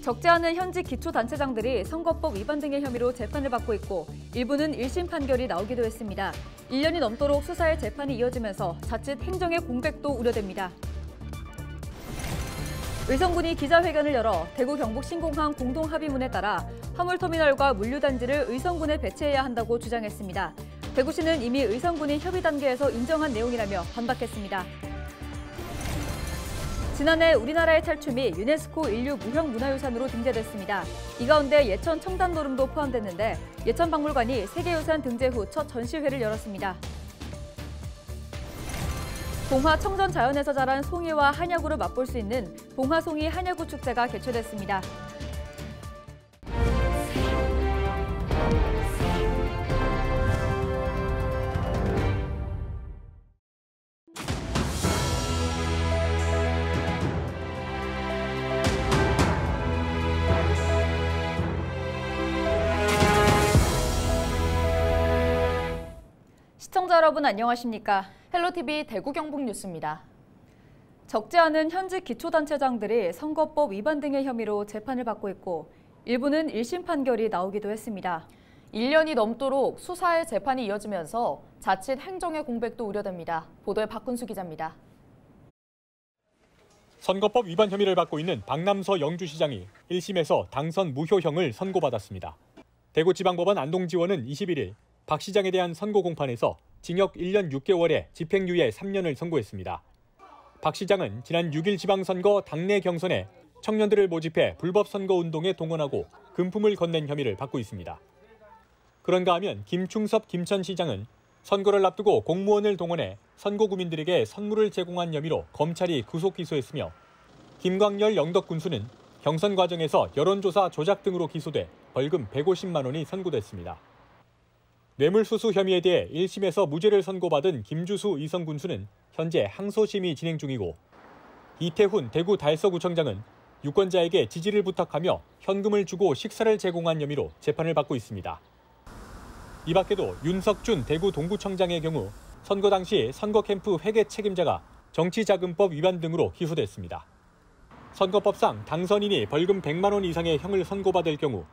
적지 않은 현직 기초단체장들이 선거법 위반 등의 혐의로 재판을 받고 있고 일부는 1심 판결이 나오기도 했습니다. 1년이 넘도록 수사의 재판이 이어지면서 자칫 행정의 공백도 우려됩니다. 의성군이 기자회견을 열어 대구 경북 신공항 공동합의문에 따라 화물터미널과 물류단지를 의성군에 배치해야 한다고 주장했습니다. 대구시는 이미 의성군이 협의 단계에서 인정한 내용이라며 반박했습니다. 지난해 우리나라의 탈춤이 유네스코 인류 무형문화유산으로 등재됐습니다. 이 가운데 예천 청담노름도 포함됐는데 예천박물관이 세계유산 등재 후 첫 전시회를 열었습니다. 봉화 청전 자연에서 자란 송이와 한야구를 맛볼 수 있는 봉화송이 한야구 축제가 개최됐습니다. 시청자 여러분 안녕하십니까? 헬로TV 대구 경북 뉴스입니다. 적지 않은 현직 기초단체장들이 선거법 위반 등의 혐의로 재판을 받고 있고 일부는 1심 판결이 나오기도 했습니다. 1년이 넘도록 수사의 재판이 이어지면서 자칫 행정의 공백도 우려됩니다. 보도에 박근수 기자입니다. 선거법 위반 혐의를 받고 있는 박남서 영주시장이 1심에서 당선 무효형을 선고받았습니다. 대구지방법원 안동지원은 21일 박 시장에 대한 선고 공판에서 징역 1년 6개월에 집행유예 3년을 선고했습니다. 박 시장은 지난 6일 지방선거 당내 경선에 청년들을 모집해 불법 선거운동에 동원하고 금품을 건넨 혐의를 받고 있습니다. 그런가 하면 김충섭 김천시장은 선거를 앞두고 공무원을 동원해 선거구민들에게 선물을 제공한 혐의로 검찰이 구속 기소했으며 김광열 영덕군수는 경선 과정에서 여론조사 조작 등으로 기소돼 벌금 150만 원이 선고됐습니다. 뇌물수수 혐의에 대해 1심에서 무죄를 선고받은 김주수 이성군수는 현재 항소심이 진행 중이고 이태훈 대구 달서구청장은 유권자에게 지지를 부탁하며 현금을 주고 식사를 제공한 혐의로 재판을 받고 있습니다. 이 밖에도 윤석준 대구 동구청장의 경우 선거 당시 선거 캠프 회계 책임자가 정치자금법 위반 등으로 기소됐습니다. 선거법상 당선인이 벌금 100만 원 이상의 형을 선고받을 경우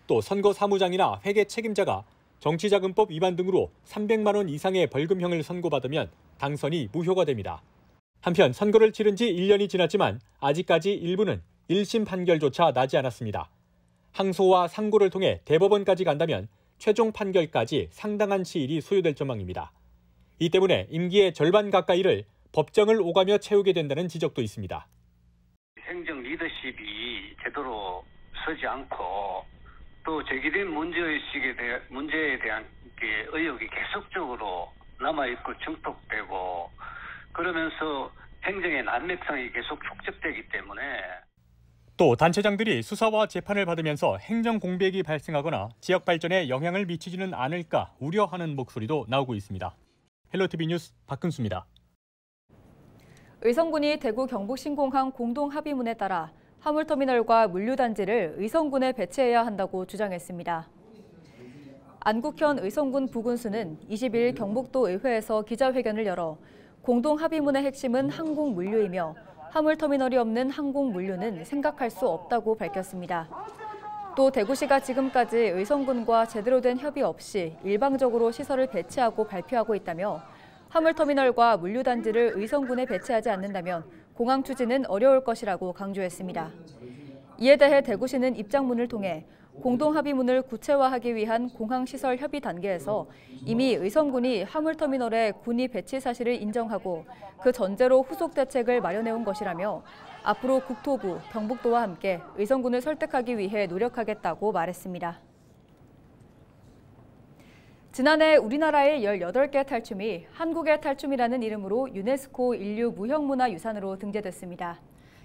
또 선거 사무장이나 회계 책임자가 정치자금법 위반 등으로 300만 원 이상의 벌금형을 선고받으면 당선이 무효가 됩니다. 한편 선거를 치른 지 1년이 지났지만 아직까지 일부는 1심 판결조차 나지 않았습니다. 항소와 상고를 통해 대법원까지 간다면 최종 판결까지 상당한 시일이 소요될 전망입니다. 이 때문에 임기의 절반 가까이를 법정을 오가며 채우게 된다는 지적도 있습니다. 행정 리더십이 제대로 서지 않고 또 제기된 문제에 대한 의혹이 계속적으로 남아있고 증폭되고 그러면서 행정의 난맥상이 계속 축적되기 때문에 또 단체장들이 수사와 재판을 받으면서 행정 공백이 발생하거나 지역 발전에 영향을 미치지는 않을까 우려하는 목소리도 나오고 있습니다. 헬로TV 뉴스 박근수입니다. 의성군이 대구 경북 신공항 공동합의문에 따라 화물터미널과 물류단지를 의성군에 배치해야 한다고 주장했습니다. 안국현 의성군 부군수는 20일 경북도 의회에서 기자회견을 열어 공동합의문의 핵심은 항공물류이며 화물터미널이 없는 항공물류는 생각할 수 없다고 밝혔습니다. 또 대구시가 지금까지 의성군과 제대로 된 협의 없이 일방적으로 시설을 배치하고 발표하고 있다며 화물터미널과 물류단지를 의성군에 배치하지 않는다면 공항 추진은 어려울 것이라고 강조했습니다. 이에 대해 대구시는 입장문을 통해 공동합의문을 구체화하기 위한 공항시설 협의 단계에서 이미 의성군이 화물터미널에 군이 배치 사실을 인정하고 그 전제로 후속 대책을 마련해온 것이라며 앞으로 국토부, 경북도와 함께 의성군을 설득하기 위해 노력하겠다고 말했습니다. 지난해 우리나라의 18개 탈춤이 한국의 탈춤이라는 이름으로 유네스코 인류 무형문화유산으로 등재됐습니다.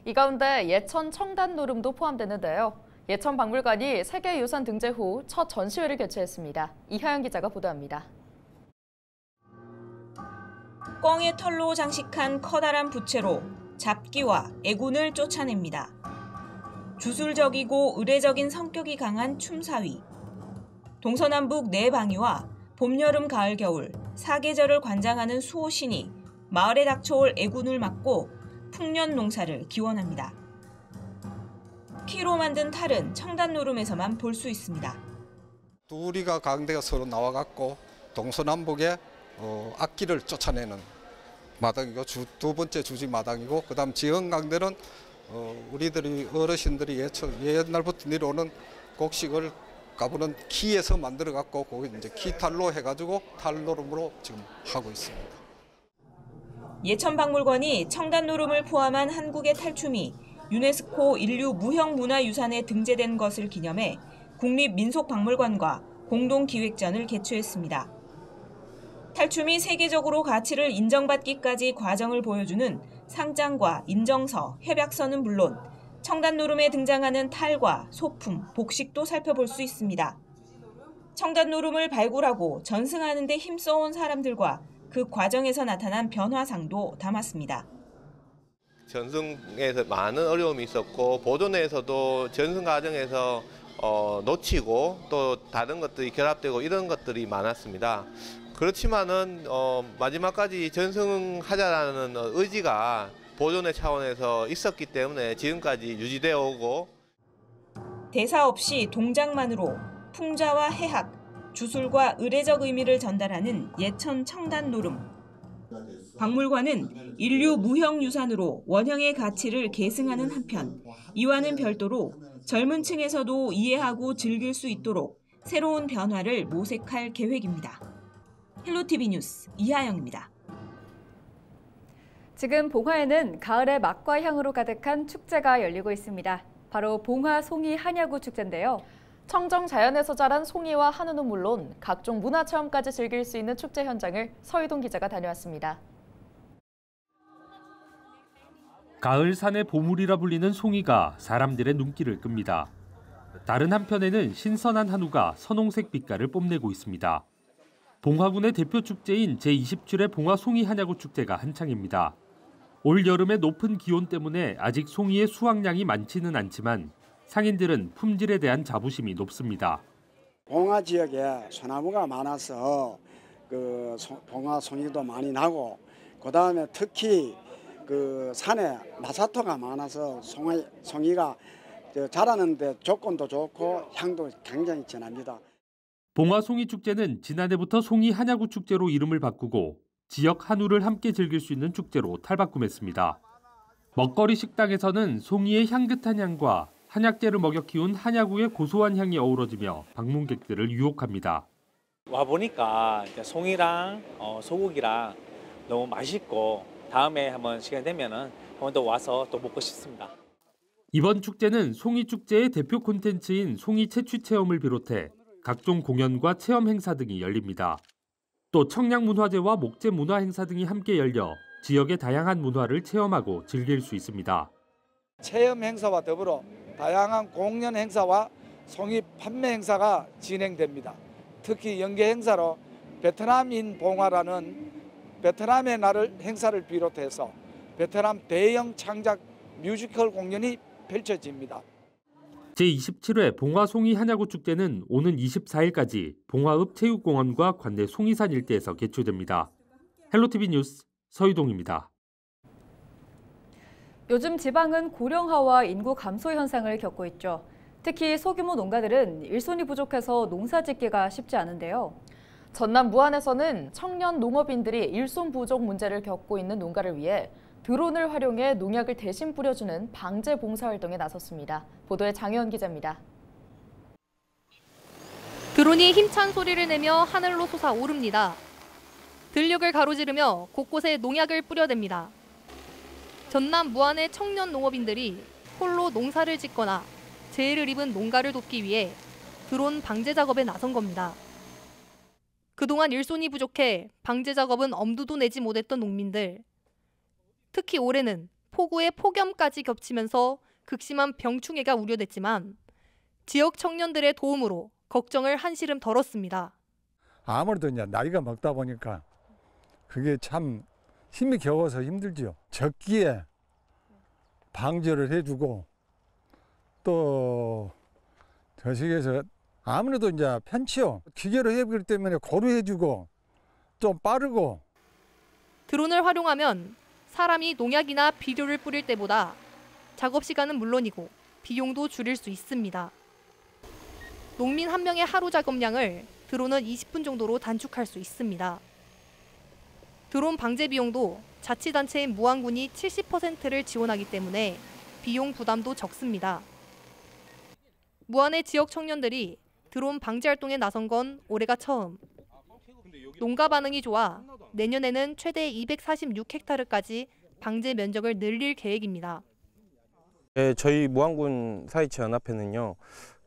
이 가운데 예천 청담노름도 포함됐는데요. 예천박물관이 세계유산 등재 후 첫 전시회를 개최했습니다. 이하영 기자가 보도합니다. 꿩의 털로 장식한 커다란 부채로 잡기와 애군을 쫓아냅니다. 주술적이고 의례적인 성격이 강한 춤사위. 동서남북 4방위와 봄, 여름, 가을, 겨울 4계절을 관장하는 수호신이 마을에 닥쳐올 애군을 막고 풍년 농사를 기원합니다. 스키로 만든 탈은 청단노름에서만 볼 수 있습니다. 둘이가 강대가 서로 나와갖고 동서남북에 악기를 쫓아내는 마당이고 두 번째 주지 마당이고 그다음 지형 강대는 우리들이 어르신들이 옛날부터 내려오는 곡식을 가보는 키에서 만들어갖고 거기 이제 키탈로 해가지고 탈노름으로 지금 하고 있습니다. 예천박물관이 청단노름을 포함한 한국의 탈춤이 유네스코 인류 무형문화유산에 등재된 것을 기념해 국립민속박물관과 공동기획전을 개최했습니다. 탈춤이 세계적으로 가치를 인정받기까지 과정을 보여주는 상장과 인정서, 협약서는 물론 청단노름에 등장하는 탈과 소품, 복식도 살펴볼 수 있습니다. 청단노름을 발굴하고 전승하는 데 힘써온 사람들과 그 과정에서 나타난 변화상도 담았습니다. 전승에서 많은 어려움이 있었고 보존에서도 전승 과정에서 놓치고 또 다른 것들이 결합되고 이런 것들이 많았습니다. 그렇지만은 마지막까지 전승하자라는 의지가 보존의 차원에서 있었기 때문에 지금까지 유지되어 오고 대사 없이 동작만으로 풍자와 해학, 주술과 의례적 의미를 전달하는 예천 청단노름. 박물관은 인류 무형유산으로 원형의 가치를 계승하는 한편 이와는 별도로 젊은 층에서도 이해하고 즐길 수 있도록 새로운 변화를 모색할 계획입니다. 헬로티비 뉴스 이하영입니다. 지금 봉화에는 가을의 맛과 향으로 가득한 축제가 열리고 있습니다. 바로 봉화 송이 한야구 축제인데요. 청정 자연에서 자란 송이와 한우는 물론 각종 문화체험까지 즐길 수 있는 축제 현장을 서희동 기자가 다녀왔습니다. 가을 산의 보물이라 불리는 송이가 사람들의 눈길을 끕니다. 다른 한편에는 신선한 한우가 선홍색 빛깔을 뽐내고 있습니다. 봉화군의 대표 축제인 제20출의 봉화 송이 한야구 축제가 한창입니다. 올 여름의 높은 기온 때문에 아직 송이의 수확량이 많지는 않지만 상인들은 품질에 대한 자부심이 높습니다. 봉화 지역에 소나무가 많아서 봉화 송이도 많이 나고 그다음에 특히 산에 나사토가 많아서 송이가 자라는데 조건도 좋고 향도 굉장히 진합니다. 봉화 송이 축제는 지난해부터 송이 한야구 축제로 이름을 바꾸고 지역 한우를 함께 즐길 수 있는 축제로 탈바꿈했습니다. 먹거리 식당에서는 송이의 향긋한 향과 한약재를 먹여 키운 한야구의 고소한 향이 어우러지며 방문객들을 유혹합니다. 와 보니까 송이랑 소고기랑 너무 맛있고 다음에 한번 시간 되면은 한번 더 와서 또 먹고 싶습니다. 이번 축제는 송이 축제의 대표 콘텐츠인 송이 채취 체험을 비롯해 각종 공연과 체험 행사 등이 열립니다. 또 청량문화제와 목재 문화 행사 등이 함께 열려 지역의 다양한 문화를 체험하고 즐길 수 있습니다. 체험 행사와 더불어 다양한 공연 행사와 송이 판매 행사가 진행됩니다. 특히 연계 행사로 베트남인 봉화라는 베트남의 날을 행사를 비롯해서 베트남 대형 창작 뮤지컬 공연이 펼쳐집니다. 제27회 봉화 송이 한야구 축제는 오는 24일까지 봉화읍 체육공원과 관내 송이산 일대에서 개최됩니다. 헬로티비 뉴스 서희동입니다. 요즘 지방은 고령화와 인구 감소 현상을 겪고 있죠. 특히 소규모 농가들은 일손이 부족해서 농사짓기가 쉽지 않은데요. 전남 무안에서는 청년 농업인들이 일손 부족 문제를 겪고 있는 농가를 위해 드론을 활용해 농약을 대신 뿌려주는 방제 봉사활동에 나섰습니다. 보도에 장혜원 기자입니다. 드론이 힘찬 소리를 내며 하늘로 솟아오릅니다. 들녘을 가로지르며 곳곳에 농약을 뿌려댑니다. 전남 무안의 청년 농업인들이 홀로 농사를 짓거나 재해를 입은 농가를 돕기 위해 드론 방제 작업에 나선 겁니다. 그동안 일손이 부족해 방제 작업은 엄두도 내지 못했던 농민들. 특히 올해는 폭우에 폭염까지 겹치면서 극심한 병충해가 우려됐지만 지역 청년들의 도움으로 걱정을 한시름 덜었습니다. 아무래도 이제 나이가 먹다 보니까 그게 참 힘이 겨워서 힘들죠. 적기에 방제를 해주고 또 저식에서 아무래도 이제 편치요. 기계로 해보기 때문에 고루해주고 좀 빠르고. 드론을 활용하면 사람이 농약이나 비료를 뿌릴 때보다 작업 시간은 물론이고 비용도 줄일 수 있습니다. 농민 한 명의 하루 작업량을 드론은 20분 정도로 단축할 수 있습니다. 드론 방제 비용도 자치단체인 무안군이 70%를 지원하기 때문에 비용 부담도 적습니다. 무안의 지역 청년들이 드론 방제 활동에 나선 건 올해가 처음. 농가 반응이 좋아 내년에는 최대 246헥타르까지 방제 면적을 늘릴 계획입니다. 네, 저희 무안군 사회체연합회는요,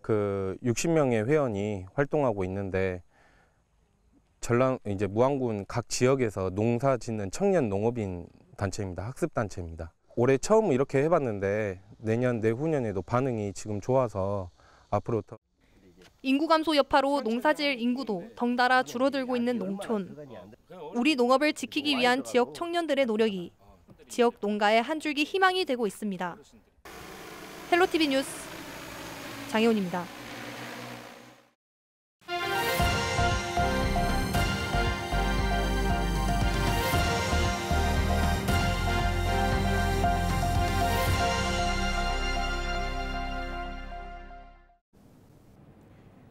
60명의 회원이 활동하고 있는데 이제 무안군 각 지역에서 농사 짓는 청년 농업인 단체입니다. 학습 단체입니다. 올해 처음 이렇게 해봤는데 내년 내후년에도 반응이 지금 좋아서 앞으로 더. 인구 감소 여파로 농사지을 인구도 덩달아 줄어들고 있는 농촌. 우리 농업을 지키기 위한 지역 청년들의 노력이 지역 농가의 한 줄기 희망이 되고 있습니다. 헬로티비 뉴스 장혜원입니다.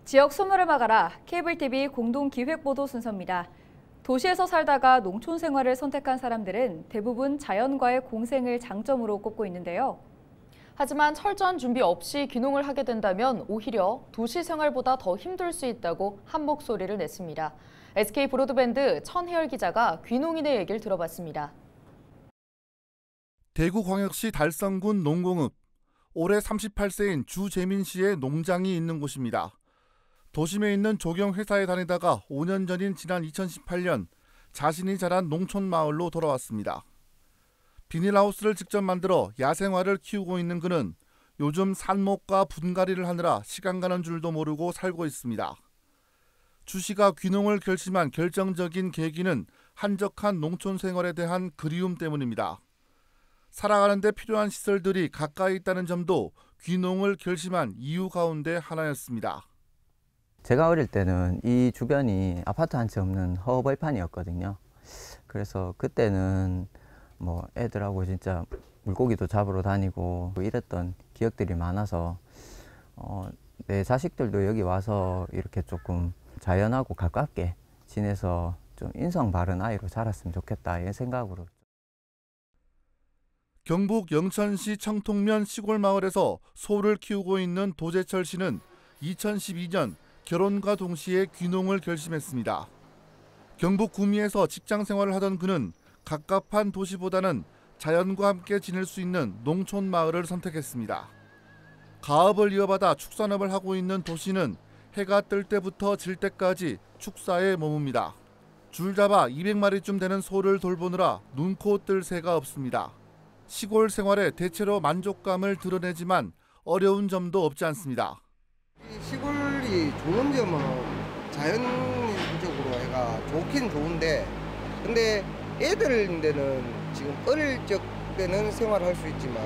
지역 소멸을 막아라. 케이블TV 공동기획보도 순서입니다. 도시에서 살다가 농촌 생활을 선택한 사람들은 대부분 자연과의 공생을 장점으로 꼽고 있는데요. 하지만 철저한 준비 없이 귀농을 하게 된다면 오히려 도시 생활보다 더 힘들 수 있다고 한 목소리를 냈습니다. SK 브로드밴드 천혜열 기자가 귀농인의 얘기를 들어봤습니다. 대구광역시 달성군 농공읍. 올해 38세인 주재민 씨의 농장이 있는 곳입니다. 도심에 있는 조경 회사에 다니다가 5년 전인 지난 2018년 자신이 자란 농촌 마을로 돌아왔습니다. 비닐하우스를 직접 만들어 야생화를 키우고 있는 그는 요즘 산목과 분갈이를 하느라 시간 가는 줄도 모르고 살고 있습니다. 주 씨가 귀농을 결심한 결정적인 계기는 한적한 농촌 생활에 대한 그리움 때문입니다. 살아가는 데 필요한 시설들이 가까이 있다는 점도 귀농을 결심한 이유 가운데 하나였습니다. 제가 어릴 때는 이 주변이 아파트 한 채 없는 허벌판이었거든요. 그래서 그때는 뭐 애들하고 진짜 물고기도 잡으러 다니고 이랬던 기억들이 많아서 내 자식들도 여기 와서 이렇게 조금 자연하고 가깝게 지내서 좀 인성 바른 아이로 자랐으면 좋겠다 이런 생각으로. 경북 영천시 청통면 시골 마을에서 소를 키우고 있는 도재철 씨는 2012년 결혼과 동시에 귀농을 결심했습니다. 경북 구미에서 직장 생활을 하던 그는 갑갑한 도시보다는 자연과 함께 지낼 수 있는 농촌 마을을 선택했습니다. 가업을 이어받아 축산업을 하고 있는 도시는 해가 뜰 때부터 질 때까지 축사에 머뭅니다. 줄 잡아 200마리쯤 되는 소를 돌보느라 눈코 뜰 새가 없습니다. 시골 생활에 대체로 만족감을 드러내지만 어려운 점도 없지 않습니다. 시골이 좋은 점은 자연적으로 해가 좋긴 좋은데 근데 애들인데는 지금 어릴 적 때는 생활할 수 있지만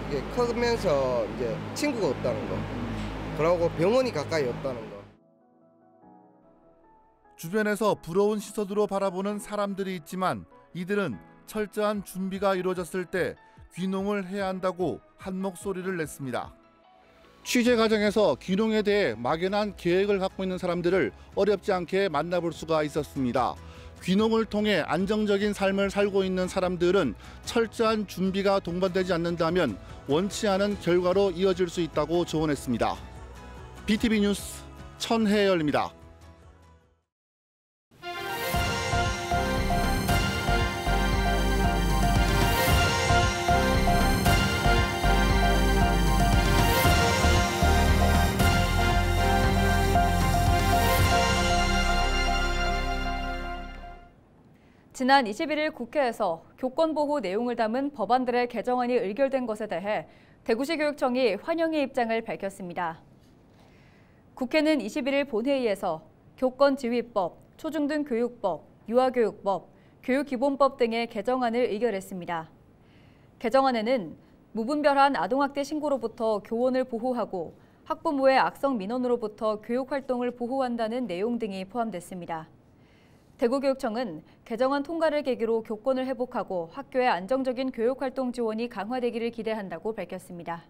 이게 크면서 이제 친구가 없다는 거 그러고 병원이 가까이 없다는 거. 주변에서 부러운 시선으로 바라보는 사람들이 있지만 이들은 철저한 준비가 이루어졌을 때 귀농을 해야 한다고 한 목소리를 냈습니다. 취재 과정에서 귀농에 대해 막연한 계획을 갖고 있는 사람들을 어렵지 않게 만나볼 수가 있었습니다. 귀농을 통해 안정적인 삶을 살고 있는 사람들은 철저한 준비가 동반되지 않는다면 원치 않은 결과로 이어질 수 있다고 조언했습니다. BTV 뉴스 천혜열입니다. 지난 21일 국회에서 교권보호 내용을 담은 법안들의 개정안이 의결된 것에 대해 대구시 교육청이 환영의 입장을 밝혔습니다. 국회는 21일 본회의에서 교권지휘법, 초중등교육법, 유아교육법, 교육기본법 등의 개정안을 의결했습니다. 개정안에는 무분별한 아동학대 신고로부터 교원을 보호하고 학부모의 악성 민원으로부터 교육활동을 보호한다는 내용 등이 포함됐습니다. 대구교육청은 개정안 통과를 계기로 교권을 회복하고 학교의 안정적인 교육활동 지원이 강화되기를 기대한다고 밝혔습니다.